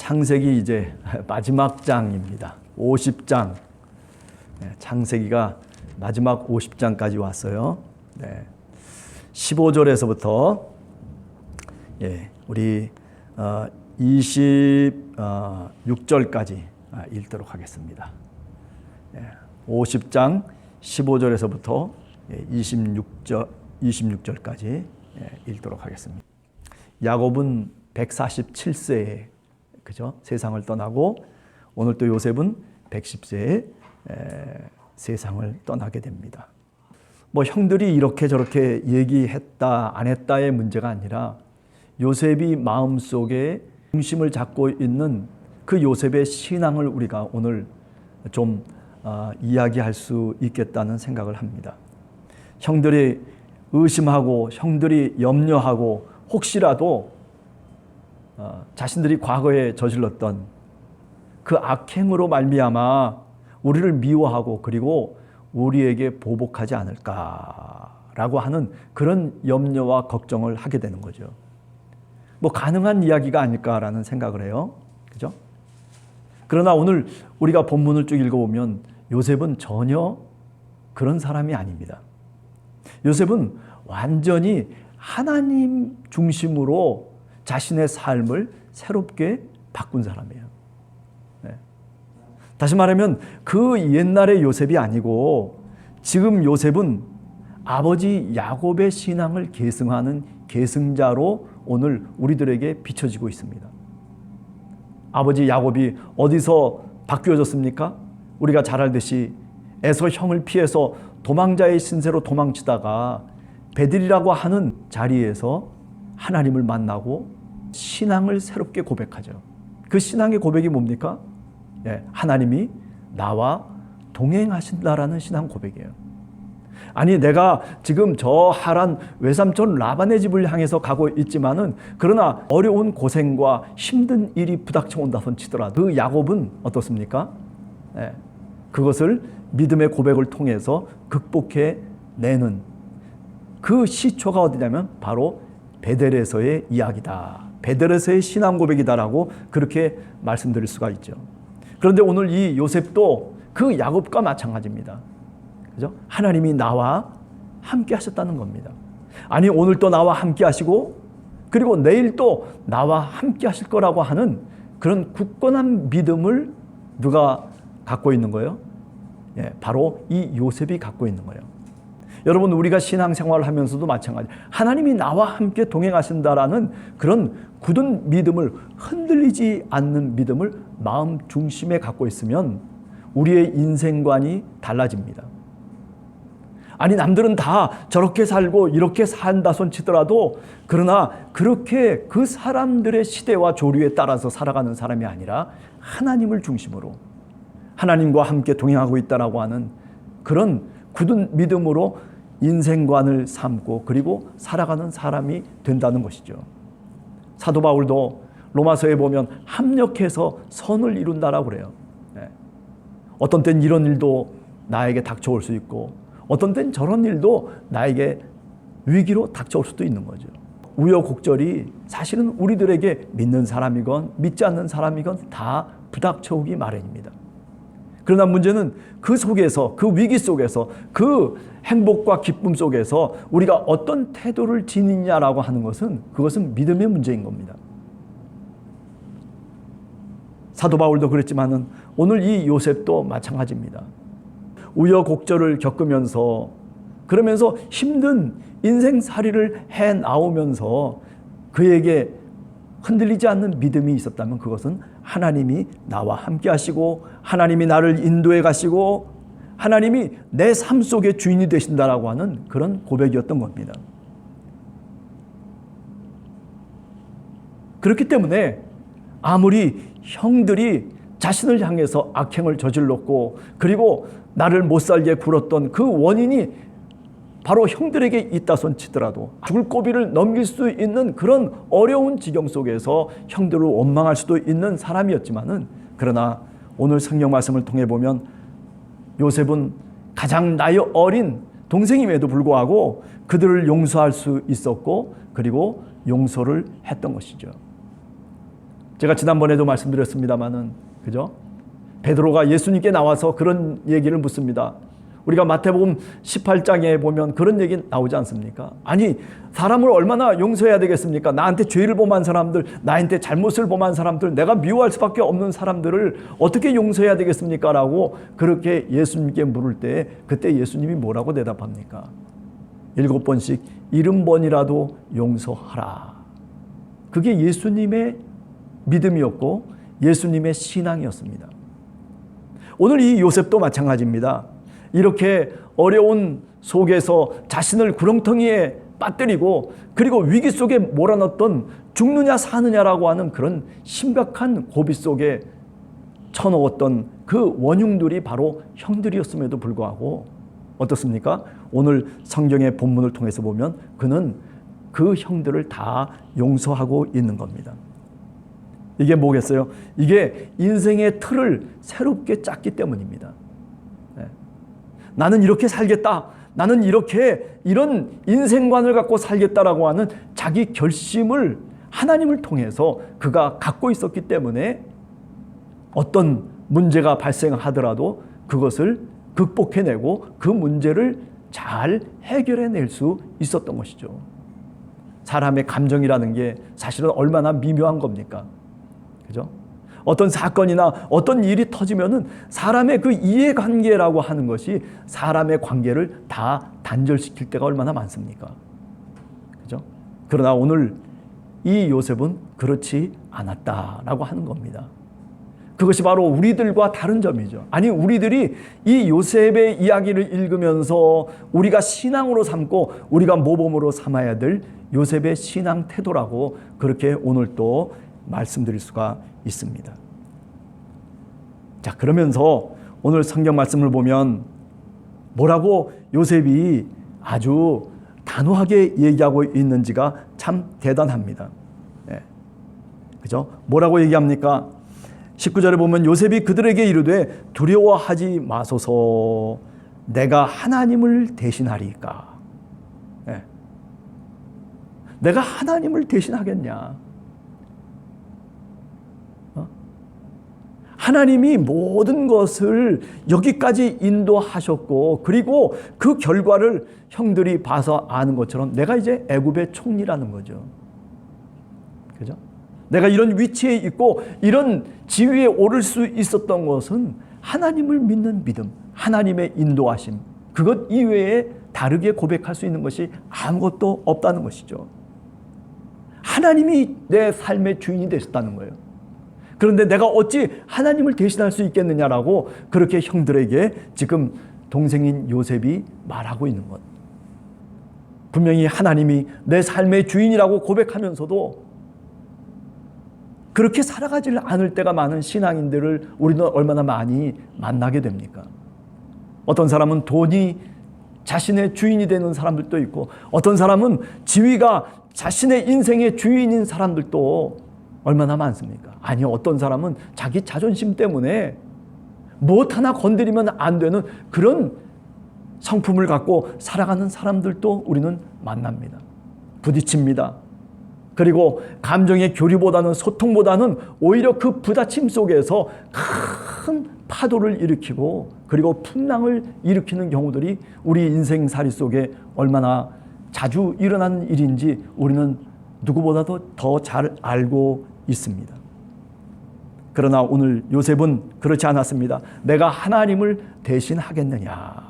창세기 이제 마지막 장입니다. 50장. 창세기가 마지막 50장까지 왔어요. 15절에서부터 우리 26절까지 읽도록 하겠습니다. 50장 15절에서부터 26절까지 읽도록 하겠습니다. 야곱은 147세에 그죠? 세상을 떠나고 오늘 또 요셉은 110세에 세상을 떠나게 됩니다. 뭐 형들이 이렇게 저렇게 얘기했다 안 했다의 문제가 아니라 요셉이 마음속에 중심을 잡고 있는 그 요셉의 신앙을 우리가 오늘 좀 이야기할 수 있겠다는 생각을 합니다. 형들이 의심하고 형들이 염려하고 혹시라도 자신들이 과거에 저질렀던 그 악행으로 말미암아 우리를 미워하고 그리고 우리에게 보복하지 않을까라고 하는 그런 염려와 걱정을 하게 되는 거죠. 뭐 가능한 이야기가 아닐까라는 생각을 해요. 그죠? 그러나 오늘 우리가 본문을 쭉 읽어보면 요셉은 전혀 그런 사람이 아닙니다. 요셉은 완전히 하나님 중심으로 자신의 삶을 새롭게 바꾼 사람이에요. 다시 말하면 그 옛날의 요셉이 아니고 지금 요셉은 아버지 야곱의 신앙을 계승하는 계승자로 오늘 우리들에게 비춰지고 있습니다. 아버지 야곱이 어디서 바뀌어졌습니까? 우리가 잘 알듯이 에서 형을 피해서 도망자의 신세로 도망치다가 베들이라고 하는 자리에서 하나님을 만나고 신앙을 새롭게 고백하죠. 그 신앙의 고백이 뭡니까? 하나님이 나와 동행하신다라는 신앙 고백이에요. 아니 내가 지금 저 하란 외삼촌 라반의 집을 향해서 가고 있지만은 그러나 어려운 고생과 힘든 일이 부닥쳐 온다 손 치더라도 그 야곱은 어떻습니까? 그것을 믿음의 고백을 통해서 극복해내는 그 시초가 어디냐면 바로 베델에서의 이야기다. 베델에서의 신앙 고백이다라고 그렇게 말씀드릴 수가 있죠. 그런데 오늘 이 요셉도 그 야곱과 마찬가지입니다. 그죠? 하나님이 나와 함께 하셨다는 겁니다. 아니 오늘 또 나와 함께 하시고 그리고 내일 또 나와 함께 하실 거라고 하는 그런 굳건한 믿음을 누가 갖고 있는 거예요? 바로 이 요셉이 갖고 있는 거예요. 여러분 우리가 신앙생활을 하면서도 마찬가지 하나님이 나와 함께 동행하신다라는 그런 굳은 믿음을 흔들리지 않는 믿음을 마음 중심에 갖고 있으면 우리의 인생관이 달라집니다. 아니 남들은 다 저렇게 살고 이렇게 산다 손 치더라도 그러나 그렇게 그 사람들의 시대와 조류에 따라서 살아가는 사람이 아니라 하나님을 중심으로 하나님과 함께 동행하고 있다라고 하는 그런 굳은 믿음으로 인생관을 삼고 그리고 살아가는 사람이 된다는 것이죠. 사도 바울도 로마서에 보면 합력해서 선을 이룬다라고 그래요. 어떤 땐 이런 일도 나에게 닥쳐올 수 있고 어떤 땐 저런 일도 나에게 위기로 닥쳐올 수도 있는 거죠. 우여곡절이 사실은 우리들에게 믿는 사람이건 믿지 않는 사람이건 다 부닥쳐오기 마련입니다. 그러나 문제는 그 속에서 그 위기 속에서 그 행복과 기쁨 속에서 우리가 어떤 태도를 지니냐라고 하는 것은 그것은 믿음의 문제인 겁니다. 사도 바울도 그랬지만은 오늘 이 요셉도 마찬가지입니다. 우여곡절을 겪으면서 그러면서 힘든 인생살이를 해 나오면서 그에게 흔들리지 않는 믿음이 있었다면 그것은 하나님이 나와 함께 하시고 하나님이 나를 인도해 가시고 하나님이 내 삶 속의 주인이 되신다라고 하는 그런 고백이었던 겁니다. 그렇기 때문에 아무리 형들이 자신을 향해서 악행을 저질렀고 그리고 나를 못살게 굴었던 그 원인이 바로 형들에게 있다 손 치더라도 죽을 고비를 넘길 수 있는 그런 어려운 지경 속에서 형들을 원망할 수도 있는 사람이었지만은 그러나 오늘 성경 말씀을 통해 보면 요셉은 가장 나이 어린 동생임에도 불구하고 그들을 용서할 수 있었고 그리고 용서를 했던 것이죠. 제가 지난번에도 말씀드렸습니다마는, 그죠? 베드로가 예수님께 나와서 그런 얘기를 묻습니다. 우리가 마태복음 18장에 보면 그런 얘기 나오지 않습니까? 아니, 사람을 얼마나 용서해야 되겠습니까? 나한테 죄를 범한 사람들, 나한테 잘못을 범한 사람들, 내가 미워할 수밖에 없는 사람들을 어떻게 용서해야 되겠습니까? 라고 그렇게 예수님께 물을 때 그때 예수님이 뭐라고 대답합니까? 7번씩 70번이라도 용서하라. 그게 예수님의 믿음이었고 예수님의 신앙이었습니다. 오늘 이 요셉도 마찬가지입니다. 이렇게 어려운 속에서 자신을 구렁텅이에 빠뜨리고 그리고 위기 속에 몰아넣었던 죽느냐 사느냐라고 하는 그런 심각한 고비 속에 쳐넣었던 그 원흉들이 바로 형들이었음에도 불구하고 어떻습니까? 오늘 성경의 본문을 통해서 보면 그는 그 형들을 다 용서하고 있는 겁니다. 이게 뭐겠어요? 이게 인생의 틀을 새롭게 짰기 때문입니다. 나는 이렇게 살겠다. 나는 이런 인생관을 갖고 살겠다라고 하는 자기 결심을 하나님을 통해서 그가 갖고 있었기 때문에 어떤 문제가 발생하더라도 그것을 극복해내고 그 문제를 잘 해결해낼 수 있었던 것이죠. 사람의 감정이라는 게 사실은 얼마나 미묘한 겁니까? 그죠? 어떤 사건이나 어떤 일이 터지면은 사람의 그 이해관계라고 하는 것이 사람의 관계를 다 단절시킬 때가 얼마나 많습니까? 그죠? 그러나 오늘 이 요셉은 그렇지 않았다라고 하는 겁니다. 그것이 바로 우리들과 다른 점이죠. 아니, 우리들이 이 요셉의 이야기를 읽으면서 우리가 신앙으로 삼고 우리가 모범으로 삼아야 될 요셉의 신앙 태도라고 그렇게 오늘 또 말씀드릴 수가 있습니다. 자, 그러면서 오늘 성경 말씀을 보면 뭐라고 요셉이 아주 단호하게 얘기하고 있는지가 참 대단합니다. 네. 그죠? 뭐라고 얘기합니까? 19절에 보면 요셉이 그들에게 이르되 두려워하지 마소서 내가 하나님을 대신하리이까. 네. 내가 하나님을 대신하겠냐? 하나님이 모든 것을 여기까지 인도하셨고 그리고 그 결과를 형들이 봐서 아는 것처럼 내가 이제 애굽의 총리라는 거죠. 그죠? 내가 이런 위치에 있고 이런 지위에 오를 수 있었던 것은 하나님을 믿는 믿음, 하나님의 인도하심, 그것 이외에 다르게 고백할 수 있는 것이 아무것도 없다는 것이죠. 하나님이 내 삶의 주인이 되셨다는 거예요. 그런데 내가 어찌 하나님을 대신할 수 있겠느냐라고 그렇게 형들에게 지금 동생인 요셉이 말하고 있는 것. 분명히 하나님이 내 삶의 주인이라고 고백하면서도 그렇게 살아가지 않을 때가 많은 신앙인들을 우리는 얼마나 많이 만나게 됩니까? 어떤 사람은 돈이 자신의 주인이 되는 사람들도 있고 어떤 사람은 지위가 자신의 인생의 주인인 사람들도 얼마나 많습니까? 아니, 어떤 사람은 자기 자존심 때문에 무엇 하나 건드리면 안 되는 그런 성품을 갖고 살아가는 사람들도 우리는 만납니다. 부딪힙니다. 그리고 감정의 교류보다는 소통보다는 오히려 그 부딪힘 속에서 큰 파도를 일으키고 그리고 풍랑을 일으키는 경우들이 우리 인생살이 속에 얼마나 자주 일어나는 일인지 우리는 누구보다도 더 잘 알고 있습니다. 그러나 오늘 요셉은 그렇지 않았습니다. 내가 하나님을 대신하겠느냐.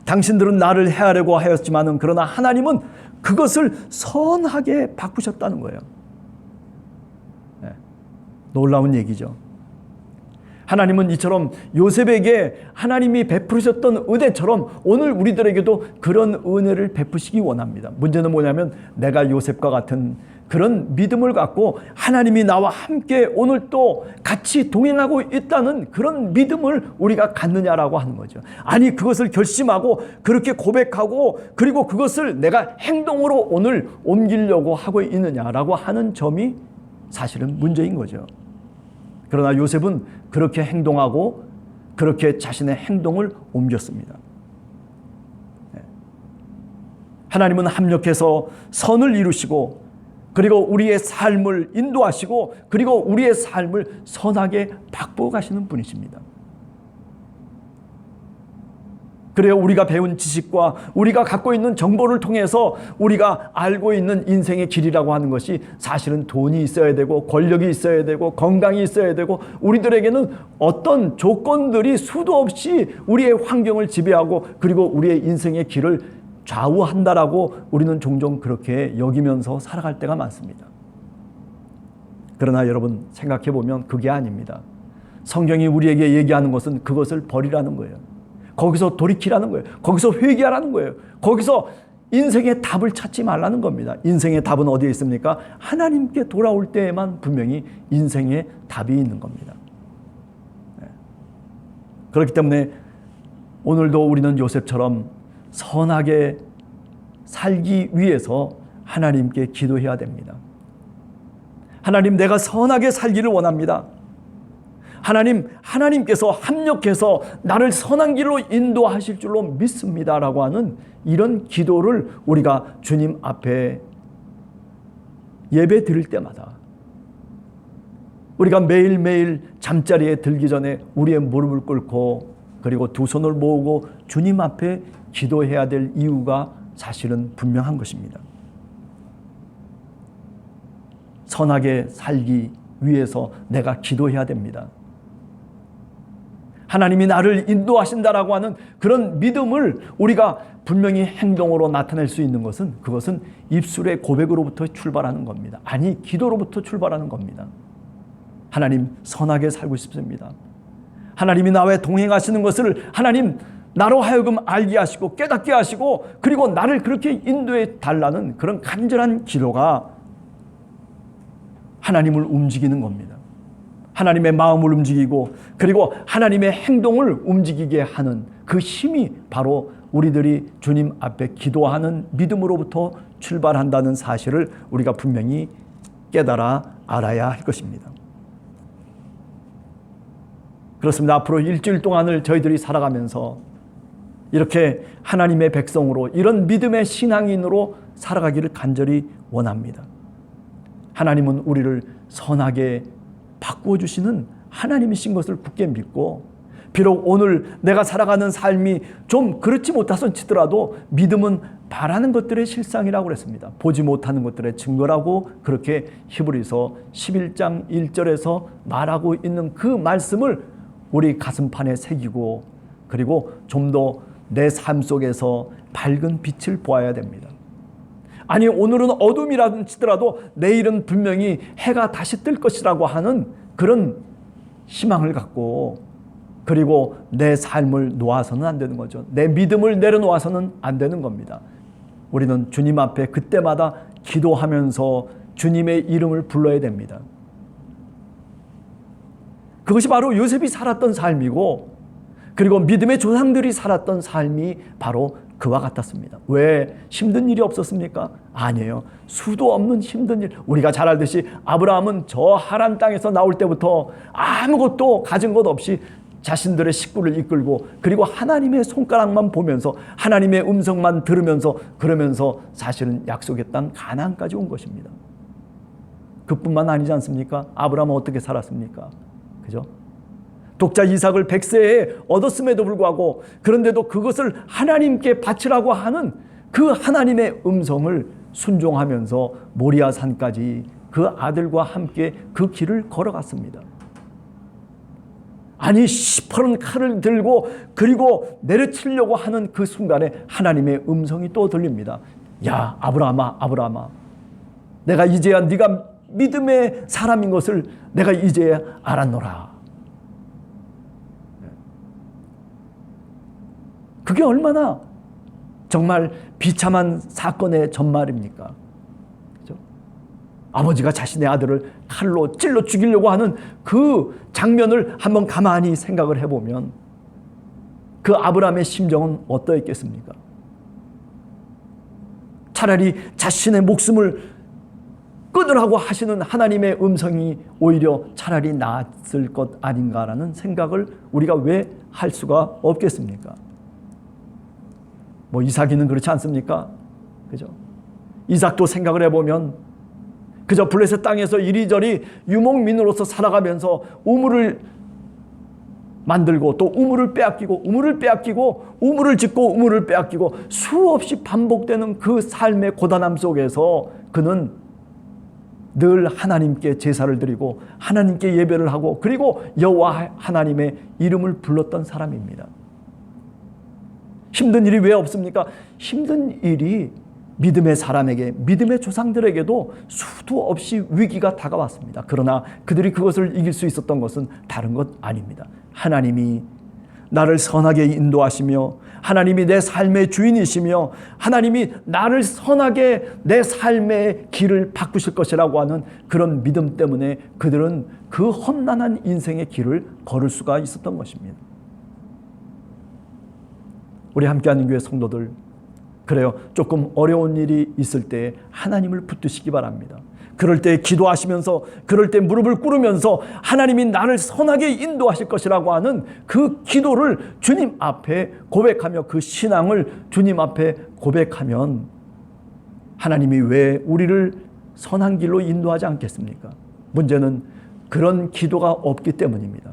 당신들은 나를 해하려고 하였지만은 그러나 하나님은 그것을 선하게 바꾸셨다는 거예요. 네. 놀라운 얘기죠. 하나님은 이처럼 요셉에게 하나님이 베푸셨던 은혜처럼 오늘 우리들에게도 그런 은혜를 베푸시기 원합니다. 문제는 뭐냐면 내가 요셉과 같은 그런 믿음을 갖고 하나님이 나와 함께 오늘 또 같이 동행하고 있다는 그런 믿음을 우리가 갖느냐라고 하는 거죠. 아니, 그것을 결심하고 그렇게 고백하고 그리고 그것을 내가 행동으로 오늘 옮기려고 하고 있느냐라고 하는 점이 사실은 문제인 거죠. 그러나 요셉은 그렇게 행동하고 그렇게 자신의 행동을 옮겼습니다. 하나님은 합력해서 선을 이루시고 그리고 우리의 삶을 인도하시고 그리고 우리의 삶을 선하게 바꾸어 가시는 분이십니다. 그래요. 우리가 배운 지식과 우리가 갖고 있는 정보를 통해서 우리가 알고 있는 인생의 길이라고 하는 것이 사실은 돈이 있어야 되고 권력이 있어야 되고 건강이 있어야 되고 우리들에게는 어떤 조건들이 수도 없이 우리의 환경을 지배하고 그리고 우리의 인생의 길을 좌우한다라고 우리는 종종 그렇게 여기면서 살아갈 때가 많습니다. 그러나 여러분 생각해 보면 그게 아닙니다. 성경이 우리에게 얘기하는 것은 그것을 버리라는 거예요. 거기서 돌이키라는 거예요. 거기서 회개하라는 거예요. 거기서 인생의 답을 찾지 말라는 겁니다. 인생의 답은 어디에 있습니까? 하나님께 돌아올 때에만 분명히 인생의 답이 있는 겁니다. 그렇기 때문에 오늘도 우리는 요셉처럼 선하게 살기 위해서 하나님께 기도해야 됩니다. 하나님, 내가 선하게 살기를 원합니다. 하나님께서 합력해서 나를 선한 길로 인도하실 줄로 믿습니다라고 하는 이런 기도를 우리가 주님 앞에 예배 드릴 때마다 우리가 매일매일 잠자리에 들기 전에 우리의 무릎을 꿇고 그리고 두 손을 모으고 주님 앞에 기도해야 될 이유가 사실은 분명한 것입니다. 선하게 살기 위해서 내가 기도해야 됩니다. 하나님이 나를 인도하신다라고 하는 그런 믿음을 우리가 분명히 행동으로 나타낼 수 있는 것은 그것은 입술의 고백으로부터 출발하는 겁니다. 아니, 기도로부터 출발하는 겁니다. 하나님, 선하게 살고 싶습니다. 하나님이 나와 동행하시는 것을 하나님 나로 하여금 알게 하시고 깨닫게 하시고 그리고 나를 그렇게 인도해 달라는 그런 간절한 기도가 하나님을 움직이는 겁니다. 하나님의 마음을 움직이고 그리고 하나님의 행동을 움직이게 하는 그 힘이 바로 우리들이 주님 앞에 기도하는 믿음으로부터 출발한다는 사실을 우리가 분명히 깨달아 알아야 할 것입니다. 그렇습니다. 앞으로 일주일 동안을 저희들이 살아가면서 이렇게 하나님의 백성으로 이런 믿음의 신앙인으로 살아가기를 간절히 원합니다. 하나님은 우리를 선하게 바꾸어 주시는 하나님이신 것을 굳게 믿고 비록 오늘 내가 살아가는 삶이 좀 그렇지 못하선 치더라도 믿음은 바라는 것들의 실상이라고 그랬습니다. 보지 못하는 것들의 증거라고 그렇게 히브리서 11장 1절에서 말하고 있는 그 말씀을 우리 가슴판에 새기고 그리고 좀 더 내 삶 속에서 밝은 빛을 보아야 됩니다. 아니, 오늘은 어둠이라도 치더라도 내일은 분명히 해가 다시 뜰 것이라고 하는 그런 희망을 갖고 그리고 내 삶을 놓아서는 안 되는 거죠. 내 믿음을 내려놓아서는 안 되는 겁니다. 우리는 주님 앞에 그때마다 기도하면서 주님의 이름을 불러야 됩니다. 그것이 바로 요셉이 살았던 삶이고 그리고 믿음의 조상들이 살았던 삶이 바로 그와 같았습니다. 왜? 힘든 일이 없었습니까? 아니에요. 수도 없는 힘든 일. 우리가 잘 알듯이 아브라함은 저 하란 땅에서 나올 때부터 아무것도 가진 것 없이 자신들의 식구를 이끌고 그리고 하나님의 손가락만 보면서 하나님의 음성만 들으면서 그러면서 사실은 약속의 땅 가나안까지 온 것입니다. 그뿐만 아니지 않습니까? 아브라함은 어떻게 살았습니까? 그죠? 독자 이삭을 100세에 얻었음에도 불구하고 그런데도 그것을 하나님께 바치라고 하는 그 하나님의 음성을 순종하면서 모리아 산까지 그 아들과 함께 그 길을 걸어갔습니다. 아니, 시퍼런 칼을 들고 그리고 내려치려고 하는 그 순간에 하나님의 음성이 또 들립니다. 야, 아브라함아, 아브라함아, 내가 이제야 네가 믿음의 사람인 것을 내가 이제야 알았노라. 그게 얼마나 정말 비참한 사건의 전말입니까? 그죠? 아버지가 자신의 아들을 칼로 찔러 죽이려고 하는 그 장면을 한번 가만히 생각을 해보면 그 아브라함의 심정은 어떠했겠습니까? 차라리 자신의 목숨을 끊으라고 하시는 하나님의 음성이 오히려 차라리 나았을 것 아닌가라는 생각을 우리가 왜 할 수가 없겠습니까? 뭐 이삭이는 그렇지 않습니까? 그죠? 이삭도 생각을 해보면 그저 블레셋 땅에서 이리저리 유목민으로서 살아가면서 우물을 만들고 또 우물을 빼앗기고 우물을 빼앗기고 우물을 짓고 우물을 빼앗기고 수없이 반복되는 그 삶의 고단함 속에서 그는 늘 하나님께 제사를 드리고 하나님께 예배를 하고 그리고 여호와 하나님의 이름을 불렀던 사람입니다. 힘든 일이 왜 없습니까? 힘든 일이 믿음의 사람에게, 믿음의 조상들에게도 수도 없이 위기가 다가왔습니다. 그러나 그들이 그것을 이길 수 있었던 것은 다른 것 아닙니다. 하나님이 나를 선하게 인도하시며 하나님이 내 삶의 주인이시며 하나님이 나를 선하게 내 삶의 길을 바꾸실 것이라고 하는 그런 믿음 때문에 그들은 그 험난한 인생의 길을 걸을 수가 있었던 것입니다. 우리 함께하는 교회 성도들, 그래요, 조금 어려운 일이 있을 때 하나님을 붙드시기 바랍니다. 그럴 때 기도하시면서, 그럴 때 무릎을 꿇으면서 하나님이 나를 선하게 인도하실 것이라고 하는 그 기도를 주님 앞에 고백하며 그 신앙을 주님 앞에 고백하면 하나님이 왜 우리를 선한 길로 인도하지 않겠습니까? 문제는 그런 기도가 없기 때문입니다.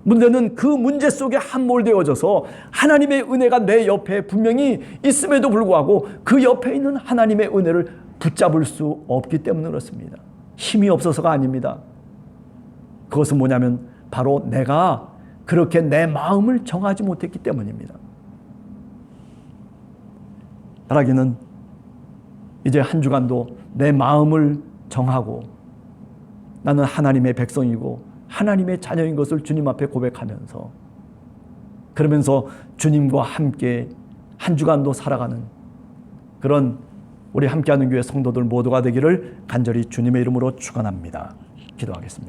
문제는 그 문제 속에 함몰되어져서 하나님의 은혜가 내 옆에 분명히 있음에도 불구하고 그 옆에 있는 하나님의 은혜를 붙잡을 수 없기 때문에 그렇습니다. 힘이 없어서가 아닙니다. 그것은 뭐냐면 바로 내가 그렇게 내 마음을 정하지 못했기 때문입니다. 바라기는 이제 한 주간도 내 마음을 정하고 나는 하나님의 백성이고 하나님의 자녀인 것을 주님 앞에 고백하면서 그러면서 주님과 함께 한 주간도 살아가는 그런 우리 함께하는 교회 성도들 모두가 되기를 간절히 주님의 이름으로 축원합니다. 기도하겠습니다.